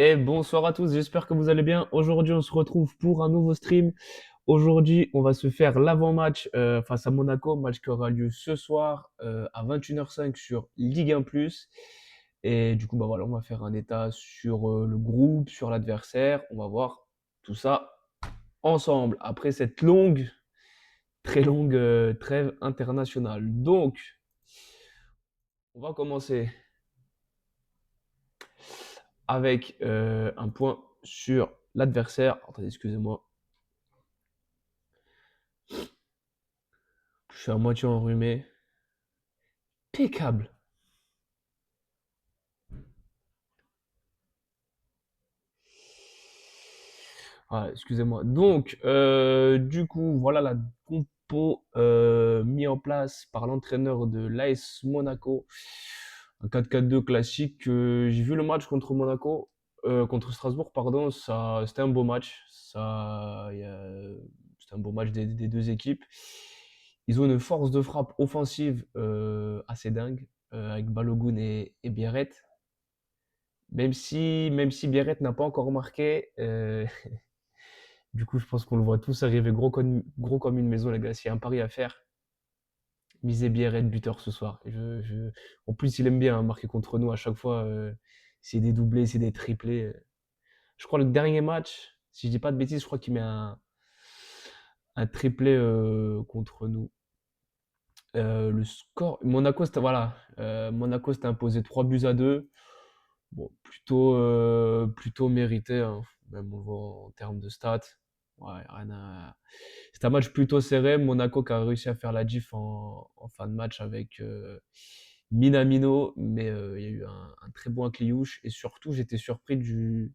Et bonsoir à tous, j'espère que vous allez bien. Aujourd'hui, on se retrouve pour un nouveau stream. Aujourd'hui, on va se faire l'avant-match face à Monaco, match qui aura lieu ce soir à 21h05 sur Ligue 1+. Et du coup, bah voilà, on va faire un état sur le groupe, sur l'adversaire. On va voir tout ça ensemble après cette longue, très longue trêve internationale. Donc, on va commencer avec un point sur l'adversaire. Attendez, excusez-moi. Je suis à moitié enrhumé. Impeccable. Ah, excusez-moi. Donc, du coup, voilà la compo mis en place par l'entraîneur de l'AS Monaco. Un 4-4-2 classique. J'ai vu le match contre Monaco, contre Strasbourg, pardon. C'était un beau match. C'était un beau match des deux équipes. Ils ont une force de frappe offensive assez dingue, avec Balogun et Biarrette. Même si Biarrette n'a pas encore marqué, du coup, je pense qu'on le voit tous arriver gros comme une maison, les gars. S'il y a un pari à faire, misez Biarrette buteur ce soir. En plus, il aime bien hein, marquer contre nous à chaque fois. C'est des doublés, c'est des triplés. Je crois le dernier match, si je dis pas de bêtises, je crois qu'il met un triplé contre nous. Le score, Monaco, c'était voilà, Monaco s'était imposé 3 buts à 2. Bon, plutôt mérité, hein, même on voit en termes de stats. Ouais, rien à... C'est un match plutôt serré. Monaco qui a réussi à faire la diff en fin de match avec Minamino, mais il y a eu un très bon Cliouche. Et surtout, j'étais surpris du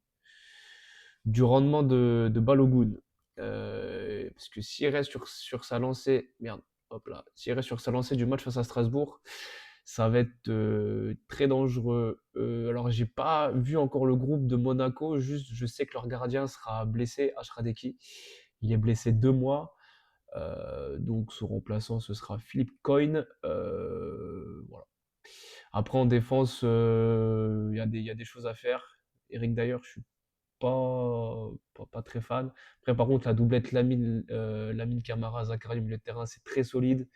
rendement de Balogun. Parce que s'il reste sur sa lancée, merde, hop là, s'il reste sur sa lancée du match face à Strasbourg, ça va être très dangereux. Alors, j'ai pas vu encore le groupe de Monaco, juste je sais que leur gardien sera blessé, Ashradeki. Il est blessé 2 mois. Donc, son remplaçant, ce sera Philippe Coyne. Voilà. Après, en défense, il y a des choses à faire. Eric, d'ailleurs, je suis pas très fan. Après, par contre, la doublette Lamine Camara, Zakaria au milieu de terrain, c'est très solide.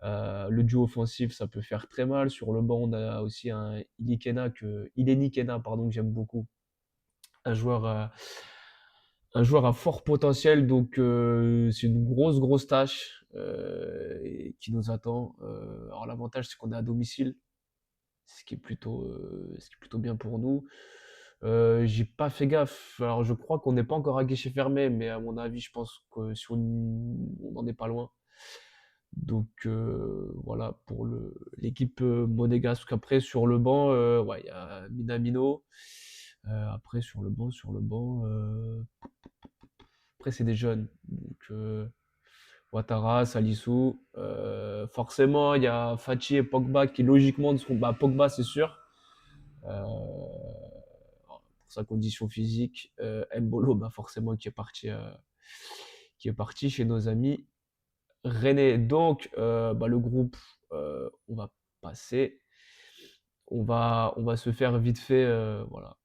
Le duo offensif, ça peut faire très mal. Sur le banc, on a aussi un Ileni Kena, pardon, que j'aime beaucoup. Un joueur, euh, un joueur à fort potentiel, donc c'est une grosse tâche qui nous attend. Alors l'avantage, c'est qu'on est à domicile, ce qui est plutôt bien pour nous. J'ai pas fait gaffe. Alors, je crois qu'on n'est pas encore à guichet fermé, mais à mon avis, je pense que si on n'en est pas loin. Donc, voilà pour l'équipe monégasque. Après, sur le banc, ouais, il y a Minamino. Après, sur le banc, après, c'est des jeunes. Donc, Ouattara, Salissou. Forcément, il y a Fati et Pogba qui, logiquement, ne seront. Bah, Pogba, c'est sûr. Pour sa condition physique. Mbolo, bah forcément, qui est parti chez nos amis rennais. Donc, bah, le groupe, on va passer. On va se faire vite fait, voilà.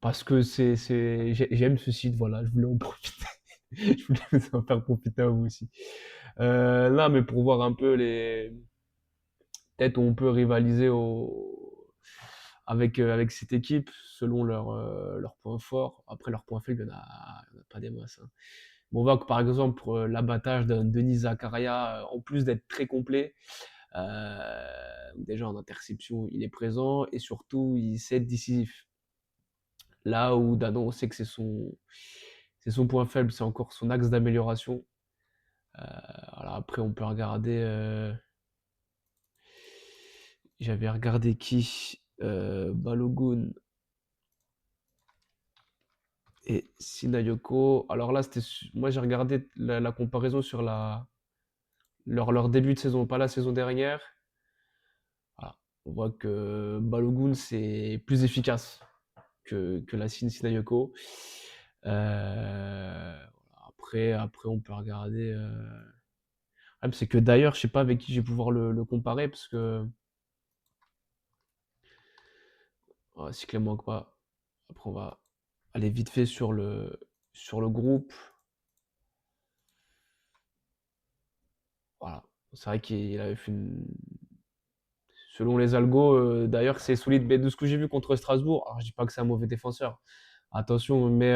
Parce que j'aime ce site, voilà, je voulais en profiter. Je voulais vous en faire profiter à vous aussi. Là, mais pour voir un peu peut-être on peut rivaliser avec cette équipe selon leurs points forts. Après, leurs points faibles, il y en a pas des masses, hein. Mais on voit que par exemple, pour l'abattage d'un Denis Zakaria, en plus d'être très complet, déjà en interception, il est présent et surtout, il sait être décisif. Là où Dano, on sait que c'est son point faible, c'est encore son axe d'amélioration. Alors après, on peut regarder. J'avais regardé qui Balogun et Sinayoko. Alors là, moi j'ai regardé la comparaison sur leur début de saison, pas la saison dernière. Voilà. On voit que Balogun c'est plus efficace que la Sinayoko. Après, on peut regarder. C'est que d'ailleurs, je sais pas avec qui je vais pouvoir le comparer parce que si Clément pas. Après, on va aller vite fait sur le groupe. Voilà. C'est vrai qu'il avait fait une... Selon les algos, d'ailleurs, c'est solide. Mais de ce que j'ai vu contre Strasbourg, alors je dis pas que c'est un mauvais défenseur. Attention, mais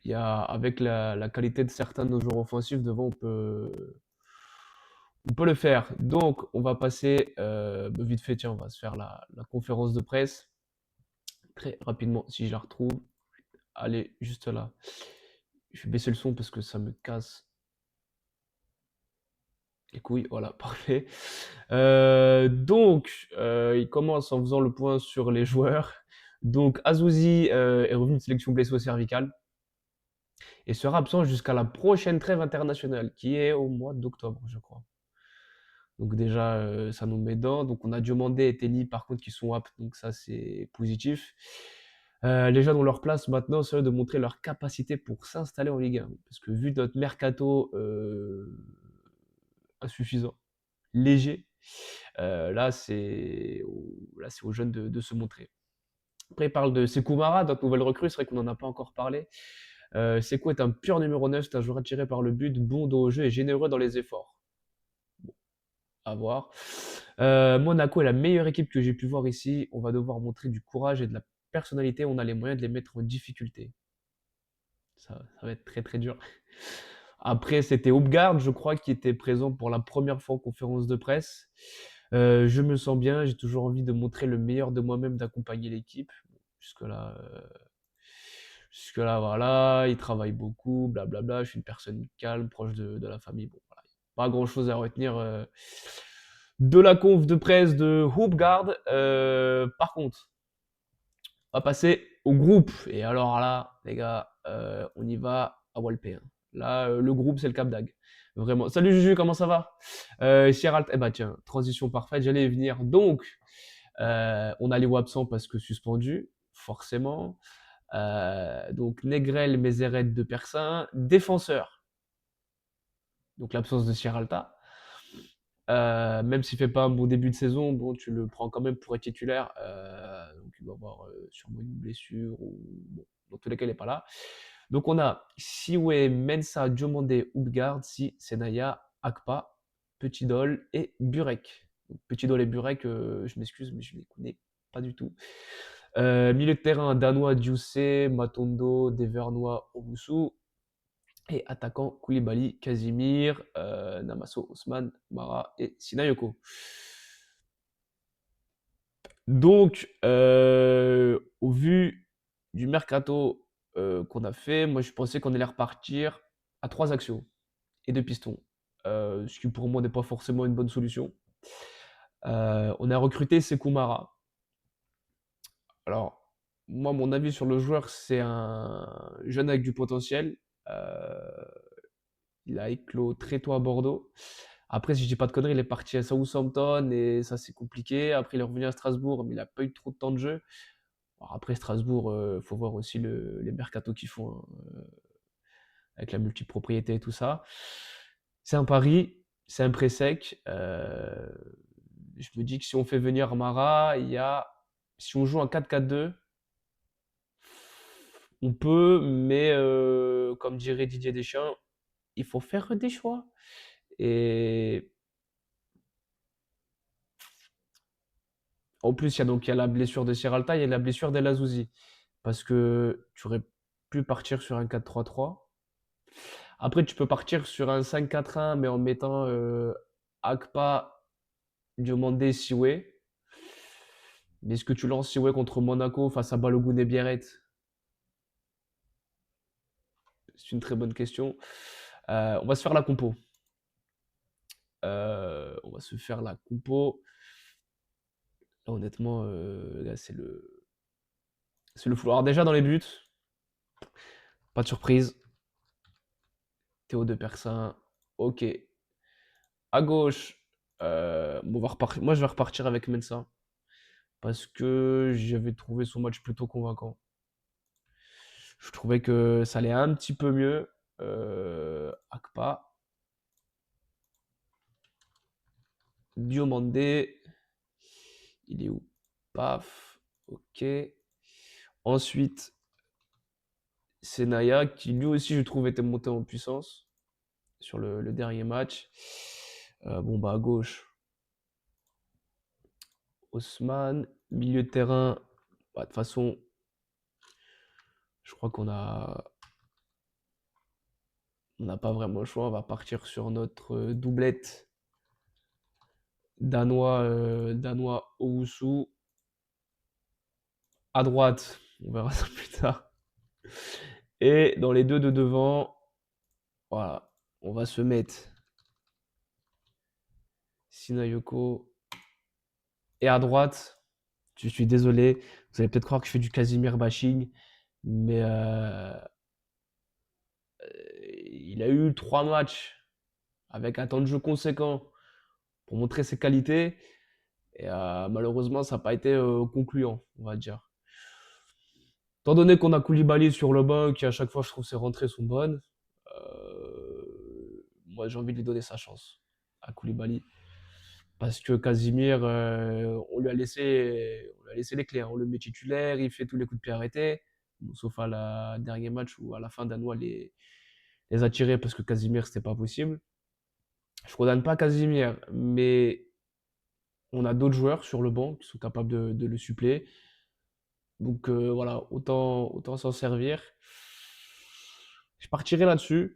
il y a, avec la qualité de certains de nos joueurs offensifs devant, on peut le faire. Donc, on va passer vite fait. Tiens, on va se faire la conférence de presse très rapidement si je la retrouve. Allez, juste là. Je vais baisser le son parce que ça me casse les couilles. Voilà, parfait. Il commence en faisant le point sur les joueurs. Donc, Azouzi est revenu de sélection blessé au cervical et sera absent jusqu'à la prochaine trêve internationale qui est au mois d'octobre, je crois. Donc déjà, ça nous met dedans. Donc on a Diomandé et Telly par contre qui sont aptes, donc ça c'est positif. Les jeunes ont leur place maintenant, c'est de montrer leur capacité pour s'installer en Ligue 1. Parce que vu notre mercato insuffisant, léger, là c'est aux jeunes de se montrer. Après, il parle de Sekou Mara, notre nouvelle recrue, c'est vrai qu'on n'en a pas encore parlé. Sekou est un pur numéro 9, c'est un joueur attiré par le but, bon dos au jeu et généreux dans les efforts. À voir. Monaco est la meilleure équipe que j'ai pu voir ici. On va devoir montrer du courage et de la personnalité. On a les moyens de les mettre en difficulté. Ça va être très très dur. Après, c'était Hopgard, je crois, qui était présent pour la première fois en conférence de presse. Je me sens bien, j'ai toujours envie de montrer le meilleur de moi-même, d'accompagner l'équipe. Jusque-là, jusque-là, voilà, il travaille beaucoup, blablabla. Je suis une personne calme, proche de la famille. Bon, voilà. Pas grand-chose à retenir de la conf de presse de Hoopgard. Par contre, on va passer au groupe. Et alors là, les gars, on y va à Walpé, hein. Là, le groupe, c'est le Cap d'Agde. Vraiment. Salut Juju, comment ça va? Eh bah tiens, transition parfaite, j'allais y venir. Donc, on a les absents parce que suspendus, forcément. Donc, Negrel, Mézeret de Persin. Défenseur. Donc, l'absence de Sierralta. Même s'il fait pas un bon début de saison, bon, tu le prends quand même pour être titulaire. Donc il doit avoir sûrement une blessure ou bon, dans tous les cas, il n'est pas là. Donc on a Siwe, Mensa, Diomandé, Oudgard, Si, Senaya, Akpa, Petit Dol et Burek. Donc, Petit Dol et Burek, je m'excuse, mais je ne les connais pas du tout. Milieu de terrain, Danois, Dioussé, Matondo, Devernois, Obusu. Et attaquant Koulibaly, Casimir, Namaso, Osman, Mara et Sinayoko. Donc, au vu du mercato qu'on a fait, moi je pensais qu'on allait repartir à 3 axiaux et 2 pistons. Ce qui pour moi n'est pas forcément une bonne solution. On a recruté Sekou Mara. Alors, moi, mon avis sur le joueur, c'est un jeune avec du potentiel. Euh, il a éclos très tôt à Bordeaux. Après, si je dis pas de conneries, il est parti à Southampton et ça c'est compliqué. Après, il est revenu à Strasbourg, mais il n'a pas eu trop de temps de jeu. Alors après, Strasbourg, il faut voir aussi les mercatos qu'ils font, hein, avec la multipropriété et tout ça. C'est un pari, c'est un prêt sec. Je me dis que si on fait venir Mara, si on joue un 4-4-2, on peut, mais comme dirait Didier Deschamps, il faut faire des choix. Et en plus, il y a la blessure de Sierralta, il y a la blessure d'El Azouzi. Parce que tu aurais pu partir sur un 4-3-3. Après, tu peux partir sur un 5-4-1, mais en mettant Akpa, Diomandé, Siwe. Mais est-ce que tu lances Siwe contre Monaco face à Balogun et Biarritz? C'est une très bonne question. On va se faire la compo. On va se faire la compo. Là, honnêtement, là, c'est le flou. Alors déjà, dans les buts, pas de surprise. Théo de Persin, ok. À gauche, moi je vais repartir avec Mensa. Parce que j'avais trouvé son match plutôt convaincant. Je trouvais que ça allait un petit peu mieux. Akpa, Diomandé, il est où? Paf, ok. Ensuite, c'est Naya qui lui aussi, je trouve, était monté en puissance sur le dernier match. Bon, bah, à gauche, Haussmann. Milieu de terrain, bah, de toute façon, je crois on n'a pas vraiment le choix. On va partir sur notre doublette danois Owusu. À droite, on verra ça plus tard. Et dans les deux de devant, voilà, on va se mettre Sinayoko. Et à droite, je suis désolé, vous allez peut-être croire que je fais du Casimir bashing, mais il a eu 3 matchs avec un temps de jeu conséquent pour montrer ses qualités. Et malheureusement, ça n'a pas été concluant, on va dire. Étant donné qu'on a Koulibaly sur le banc, qui à chaque fois je trouve ses rentrées sont bonnes, moi j'ai envie de lui donner sa chance à Koulibaly. Parce que Casimir, on lui a laissé les clés, hein. On le met titulaire, il fait tous les coups de pied arrêtés. Bon, sauf à la dernier match où à la fin Danois les a tirés parce que Casimir c'était pas possible. Je condamne pas Casimir, mais on a d'autres joueurs sur le banc qui sont capables de le suppléer. Donc voilà, autant s'en servir. Je partirai là-dessus.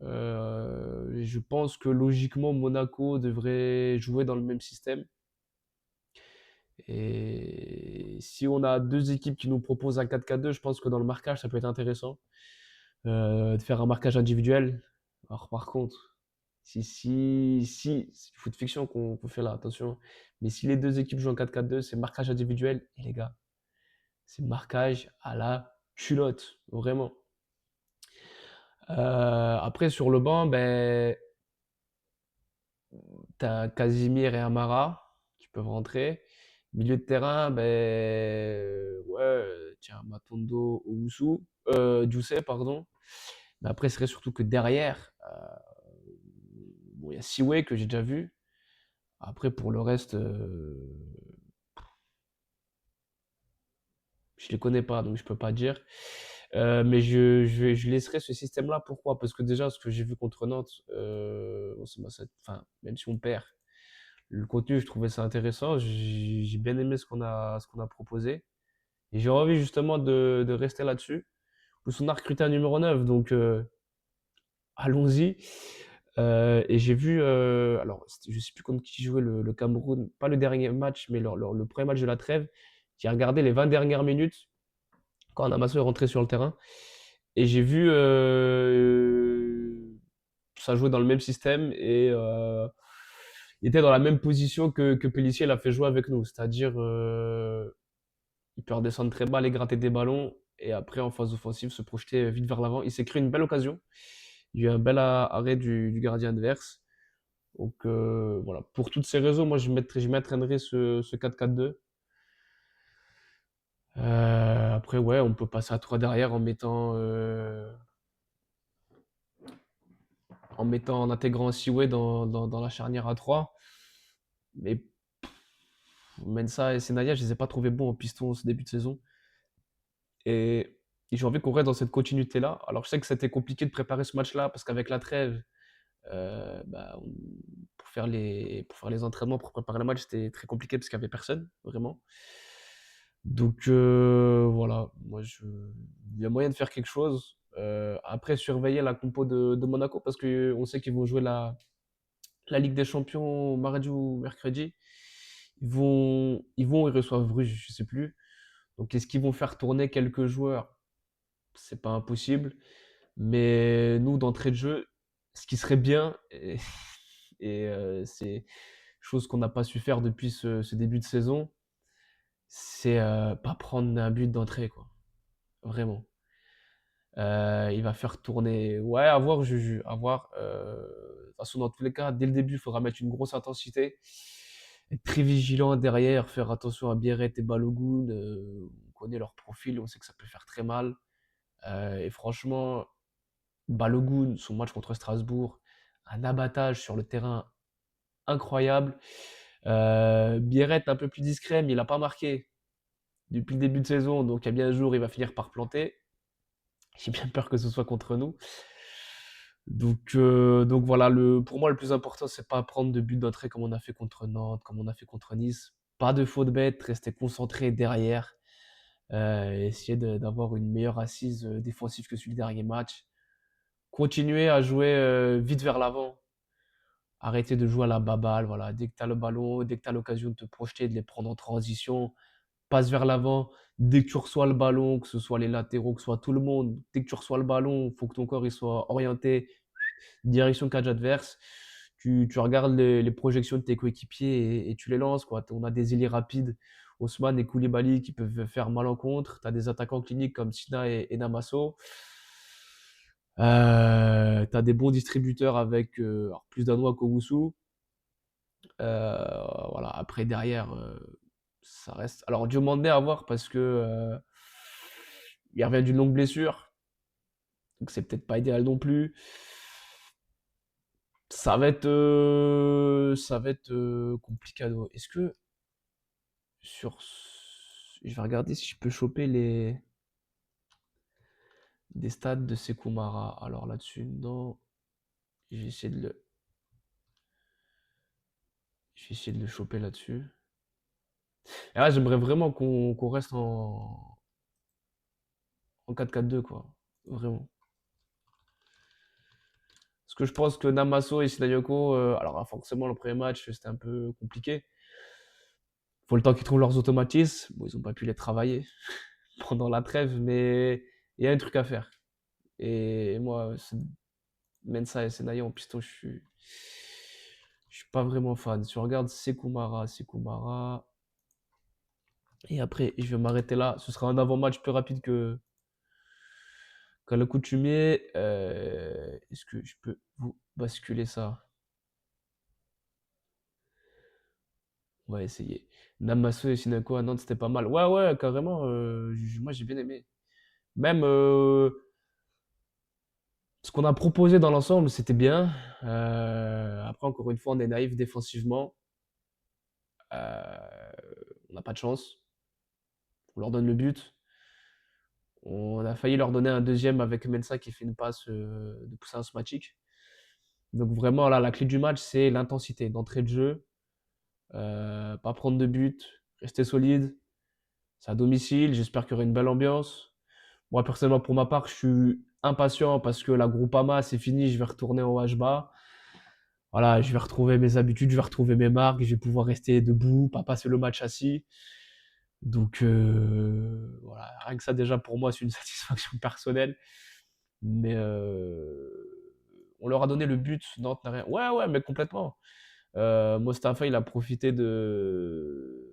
Je pense que logiquement, Monaco devrait jouer dans le même système. Et si on a deux équipes qui nous proposent un 4-4-2, je pense que dans le marquage, ça peut être intéressant de faire un marquage individuel. Alors par contre, si c'est du foot fiction qu'on fait là, attention. Mais si les deux équipes jouent en 4-4-2, c'est marquage individuel. Et les gars, c'est marquage à la culotte, vraiment. Après, sur le banc, ben, t'as Casimir et Amara qui peuvent rentrer. Milieu de terrain, ben, ouais, tiens, Matondo, Owusu, Djoussé, pardon. Mais après, ce serait surtout que derrière, bon, il y a Siwe que j'ai déjà vu. Après, pour le reste, je les connais pas, donc je peux pas dire. Mais je laisserai ce système-là. Pourquoi? Parce que déjà, ce que j'ai vu contre Nantes, bon, enfin, même si on perd, le contenu, je trouvais ça intéressant. J'ai bien aimé ce qu'on a proposé. Et j'ai envie justement de rester là-dessus. En plus, on a recruté un numéro 9, donc allons-y. Et j'ai vu, alors je sais plus contre qui jouait le Cameroun, pas le dernier match, mais le premier match de la trêve. J'ai regardé les 20 dernières minutes quand Namasso est rentré sur le terrain. Et j'ai vu ça jouer dans le même système et il était dans la même position que Pellissier l'a fait jouer avec nous. C'est-à-dire, il peut redescendre très bas, aller gratter des ballons et après, en phase offensive, se projeter vite vers l'avant. Il s'est créé une belle occasion. Il y a eu un bel arrêt du gardien adverse. Donc voilà, pour toutes ces raisons, moi je m'entraînerai ce 4-4-2. Après, ouais, on peut passer à 3 derrière en intégrant Siwe dans la charnière à 3. Mais Mensa et Senaya, je les ai pas trouvés bons au piston ce début de saison. Et j'ai envie qu'on reste dans cette continuité-là. Alors je sais que c'était compliqué de préparer ce match-là parce qu'avec la trêve, bah, pour faire les entraînements, pour préparer le match, c'était très compliqué parce qu'il n'y avait personne, vraiment. Donc voilà, il y a moyen de faire quelque chose. Après, surveiller la compo de Monaco parce qu'on sait qu'ils vont jouer la Ligue des Champions mardi ou mercredi. Ils reçoivent Bruges, je sais plus. Donc, est-ce qu'ils vont faire tourner quelques joueurs? C'est pas impossible. Mais nous, d'entrée de jeu, ce qui serait bien, et c'est chose qu'on n'a pas su faire depuis ce début de saison, c'est pas prendre un but d'entrée, quoi. Vraiment. Il va faire tourner. Ouais, à voir, Juju. À voir. De toute façon, dans tous les cas, dès le début, il faudra mettre une grosse intensité. Être très vigilant derrière, faire attention à Biarrette et Balogun. On connaît leur profil, on sait que ça peut faire très mal. Et franchement, Balogun, son match contre Strasbourg, un abattage sur le terrain incroyable. Biarrette un peu plus discret, mais il n'a pas marqué. depuis le début de saison, donc il y a bien un jour, il va finir par planter. J'ai bien peur que ce soit contre nous. Donc voilà, pour moi, le plus important, c'est pas prendre de but d'entrée comme on a fait contre Nantes, comme on a fait contre Nice. Pas de faute bête, rester concentré derrière, essayer d'avoir une meilleure assise défensive que celui du dernier match. Continuer à jouer vite vers l'avant. Arrêter de jouer à la baballe. Voilà. Dès que tu as le ballon, dès que tu as l'occasion de te projeter, de les prendre en transition, passe vers l'avant. Dès que tu reçois le ballon, que ce soit les latéraux, que ce soit tout le monde, dès que tu reçois le ballon, il faut que ton corps il soit orienté direction cadre adverse. Tu regardes les projections de tes coéquipiers et tu les lances, quoi. On a des ailiers rapides, Ousmane et Koulibaly, qui peuvent faire mal en contre. Tu as des attaquants cliniques comme Sina et Namasso. Tu as des bons distributeurs avec alors, plus Danois qu'Owusu. Voilà. Après, derrière, ça reste. Alors, Diomandé à voir parce que il revient d'une longue blessure. Donc, c'est peut-être pas idéal non plus. Ça va être complicado. Est-ce que je vais regarder si je peux choper des stats de Sekoumara. Alors là-dessus, non. Je vais essayer de le choper là-dessus. Et là, j'aimerais vraiment qu'on reste en 4-4-2, quoi. Vraiment. Parce que je pense que Namasso et Sinayoko, alors forcément, le premier match, c'était un peu compliqué. Faut le temps qu'ils trouvent leurs automatismes. Bon, ils n'ont pas pu les travailler pendant la trêve, mais il y a un truc à faire. Et moi, Mensa et Senayo en piston, je suis pas vraiment fan. Si on regarde Sekoumara. Et après, je vais m'arrêter là. Ce sera un avant-match plus rapide qu'à l'accoutumée. Est-ce que je peux vous basculer ça? On va essayer. Namasso et Sinako à Nantes, c'était pas mal. Ouais, ouais, carrément. Moi, j'ai bien aimé. Même ce qu'on a proposé dans l'ensemble, c'était bien. Après, encore une fois, on est naïf défensivement. Euh, on n'a pas de chance. On leur donne le but. On a failli leur donner un deuxième avec Mensa qui fait une passe de poussin somatique. Donc vraiment, là, la clé du match, c'est l'intensité d'entrée de jeu. Pas prendre de but, rester solide. C'est à domicile, j'espère qu'il y aura une belle ambiance. Moi, personnellement, pour ma part, je suis impatient parce que la Groupama, c'est fini, je vais retourner en HBA. Voilà, je vais retrouver mes habitudes, je vais retrouver mes marques, je vais pouvoir rester debout, pas passer le match assis. Donc voilà, rien que ça déjà pour moi c'est une satisfaction personnelle. Mais on leur a donné le but, Nantes n'a rien. Ouais, ouais, mais complètement. Mostafa, il a profité de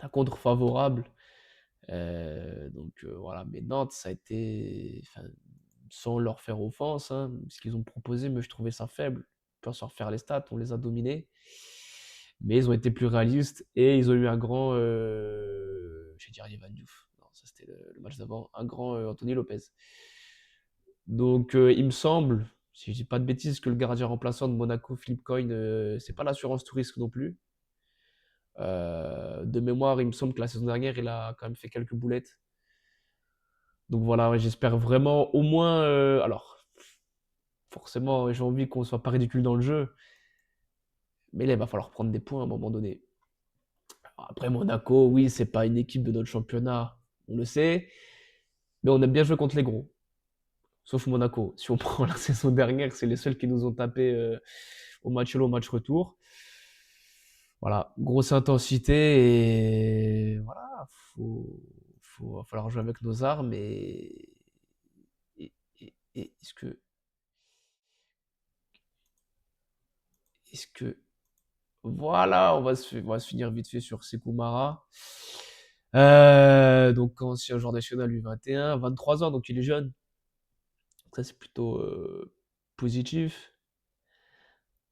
la contre favorable. Donc voilà, mais Nantes, ça a été, enfin, sans leur faire offense, hein, ce qu'ils ont proposé, mais je trouvais ça faible. On peut se refaire les stats, on les a dominés. Mais ils ont été plus réalistes et ils ont eu un grand, je vais dire Ivan Diouf. Non, ça c'était le match d'avant, un grand Anthony Lopez. Donc il me semble, si je dis pas de bêtises, que le gardien remplaçant de Monaco, Philippe Coyne, c'est pas l'assurance tout risque non plus. De mémoire, il me semble que la saison dernière, il a quand même fait quelques boulettes. Donc voilà, ouais, j'espère vraiment au moins. Alors, forcément, j'ai envie qu'on soit pas ridicule dans le jeu, mais là, il va falloir prendre des points à un moment donné. Après, Monaco, oui, c'est pas une équipe de notre championnat, on le sait, mais on aime bien jouer contre les gros. Sauf Monaco. Si on prend la saison dernière, c'est les seuls qui nous ont tapé au match aller, au match retour. Voilà, grosse intensité et voilà, va falloir jouer avec nos armes et est-ce que voilà, on va se finir vite fait sur Sekoumara. Donc ancien joueur national U21, 23 ans, donc il est jeune. Ça c'est plutôt positif.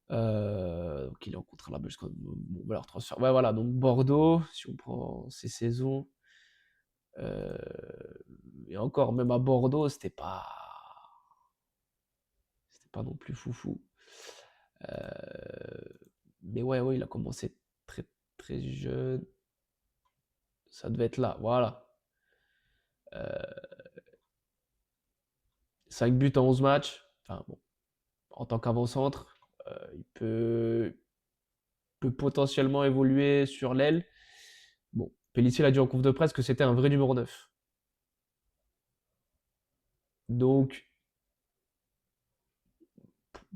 Donc il est en contrat là-bas jusqu'en bon, valeur transfert. Ouais, voilà, donc Bordeaux, si on prend ces saisons. euh, et encore, même à Bordeaux, c'était pas non plus foufou. Euh, mais ouais, ouais, il a commencé très, Très jeune. Ça devait être là, voilà. 5 buts en 11 matchs. Enfin bon, en tant qu'avant-centre, il peut potentiellement évoluer sur l'aile. Bon, Pellissier l'a dit en conf de presse que c'était un vrai numéro 9. Donc,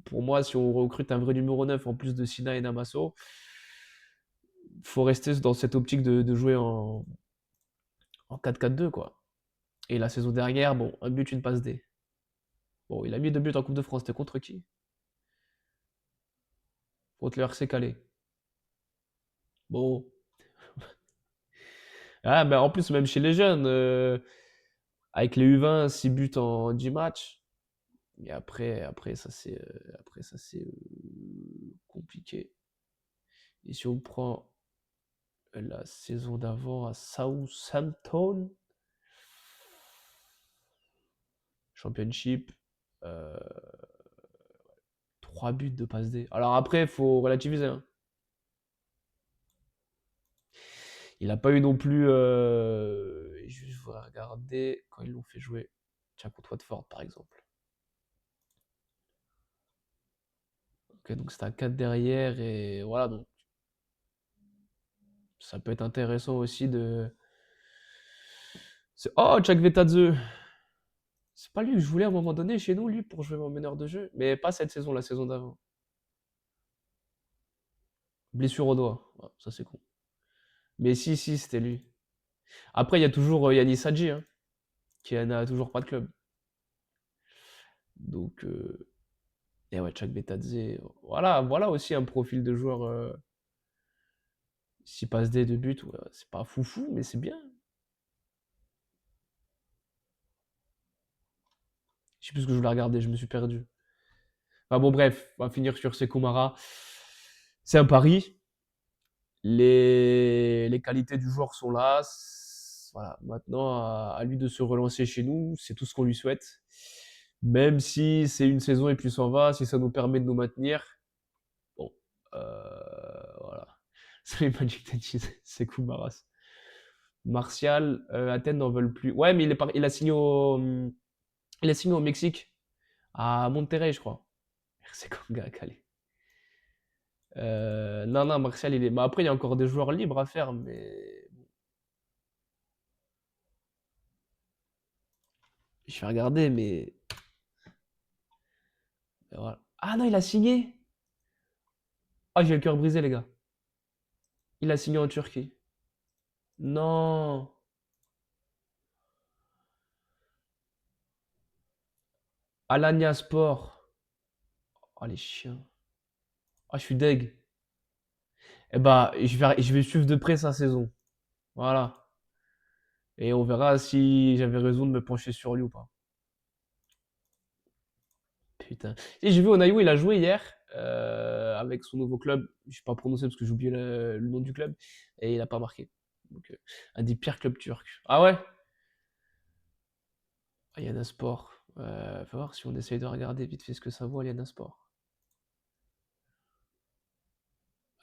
pour moi, si on recrute un vrai numéro 9 en plus de Sina et Namasso, faut rester dans cette optique de jouer en 4-4-2, quoi. Et la saison dernière, bon, un but, une passe D. Bon, il a mis 2 buts en Coupe de France. C'était contre qui? Contre le RC Calais. Bon. Ah, ben en plus, même chez les jeunes, avec les U20, 6 buts en 10 matchs. Et après, ça c'est compliqué. Et si on prend la saison d'avant à Southampton, Championship, euh, 3 buts de passe D. Alors après, il faut relativiser, hein. Il n'a pas eu non plus. Je vais regarder quand ils l'ont fait jouer. Tiens, contre Watford, par exemple. Ok, donc c'était à 4 derrière. Et voilà, donc ça peut être intéressant aussi de. Oh, Jack Vetadze. C'est pas lui que je voulais à un moment donné chez nous, lui, pour jouer mon meneur de jeu. Mais pas cette saison, la saison d'avant. Blessure au doigt. Ouais, ça, c'est con. Mais si, c'était lui. Après, il y a toujours Yanis Hadji, hein, qui n'a toujours pas de club. Donc, et ouais, Jack Vetadze. Voilà aussi un profil de joueur. 6 passes D de but, ouais, c'est pas foufou, mais c'est bien. Je sais plus ce que je voulais regarder, je me suis perdu. Enfin bon, bref, on va finir sur Sekou. C'est un pari. Les qualités du joueur sont là. Voilà, maintenant, à lui de se relancer chez nous, c'est tout ce qu'on lui souhaite. Même si c'est une saison et puis s'en va, si ça nous permet de nous maintenir, bon, voilà. Salut Magic Tennis, Sekou Maras. Martial, Athènes n'en veulent plus. Ouais, mais il a signé au Mexique, à Monterrey, je crois. C'est quoi, gars, Calais. Non, Martial, il est. Bah, après, il y a encore des joueurs libres à faire, mais. Je vais regarder, mais voilà. Ah non, il a signé. Ah, j'ai le cœur brisé, les gars. Il a signé en Turquie. Non. Alanya Sport. Oh, les chiens. Ah, je suis deg. Eh bah, je vais suivre de près sa saison. Voilà. Et on verra si j'avais raison de me pencher sur lui ou pas. Putain. Et j'ai vu Onaïwo, il a joué hier avec son nouveau club. Je ne vais pas prononcer parce que j'ai oublié le nom du club. Et il n'a pas marqué. Donc, un des pires clubs turcs. Ah ouais? Ah, Yana Sport. Faut voir si on essaye de regarder vite fait ce que ça vaut, Yana Sport.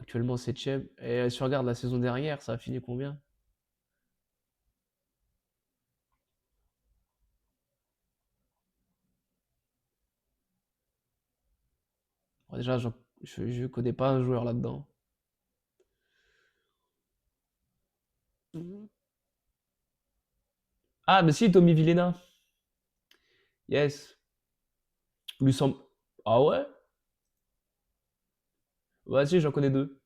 Actuellement 7ème. Et si on regarde la saison dernière, ça a fini combien? Bon, déjà, je ne connais pas un joueur là-dedans. Mhm. Ah, mais si, Tommy Villena. Yes. Luxembourg. Ah ouais? Vas-y, j'en connais deux.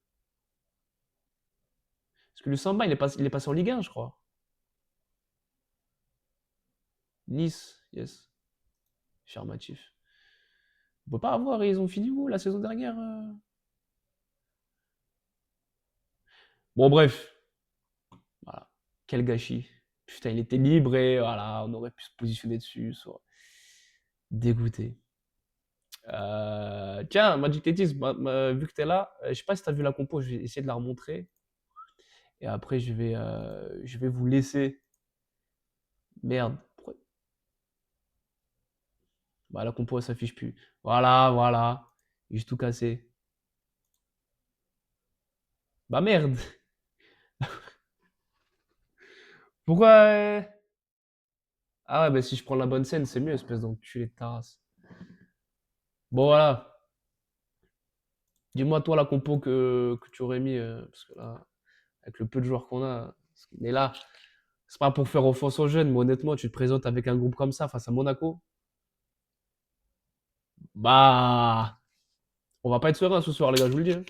Parce que Luxembourg, il est passé en Ligue 1, je crois. Nice, yes. Affirmatif. On peut pas avoir, ils ont fini où la saison dernière? Bon, bref. Voilà. Quel gâchis. Putain, il était libre et voilà, on aurait pu se positionner dessus. Dégoûté. Tiens, Magic Tetis, vu que t'es là, je sais pas si t'as vu la compo, je vais essayer de la remontrer. Et après, je vais vous laisser. Merde. Bah, la compo, elle s'affiche plus. Voilà. J'ai tout cassé. Bah merde. Pourquoi Ah ouais, bah si je prends la bonne scène, c'est mieux, espèce d'enculé de ta race. Bon, voilà. Dis-moi, toi, la compo que tu aurais mis, parce que là, avec le peu de joueurs qu'on a, parce qu'on est là, c'est pas pour faire offense aux jeunes, mais honnêtement, tu te présentes avec un groupe comme ça face à Monaco. Bah, on va pas être serein ce soir, les gars, je vous le dis, hein.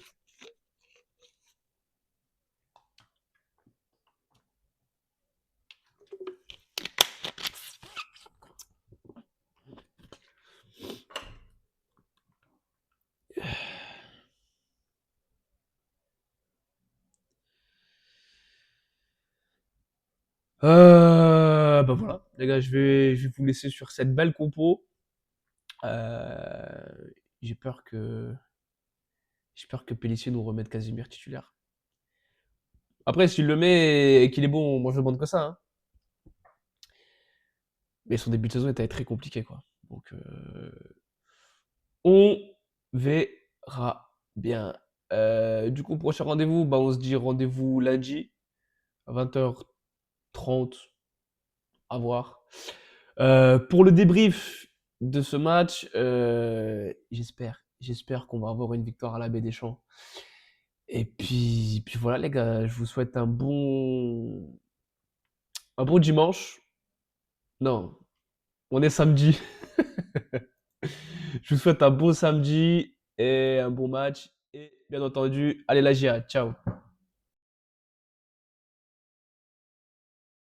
Bah voilà, les gars, je vais vous laisser sur cette belle compo. J'ai peur j'ai peur que Pellissier nous remette Casimir titulaire. Après, s'il le met et qu'il est bon, moi je demande que ça, hein. Mais son début de saison était très compliqué, quoi. Donc, on verra bien. Du coup, prochain rendez-vous, bah, on se dit rendez-vous lundi à 20h30, à voir. Pour le débrief de ce match, j'espère qu'on va avoir une victoire à la Baie des Champs. Et puis voilà, les gars, je vous souhaite un bon dimanche. Non, on est samedi. Je vous souhaite un bon samedi et un bon match. Et bien entendu, allez la GIA. Ciao.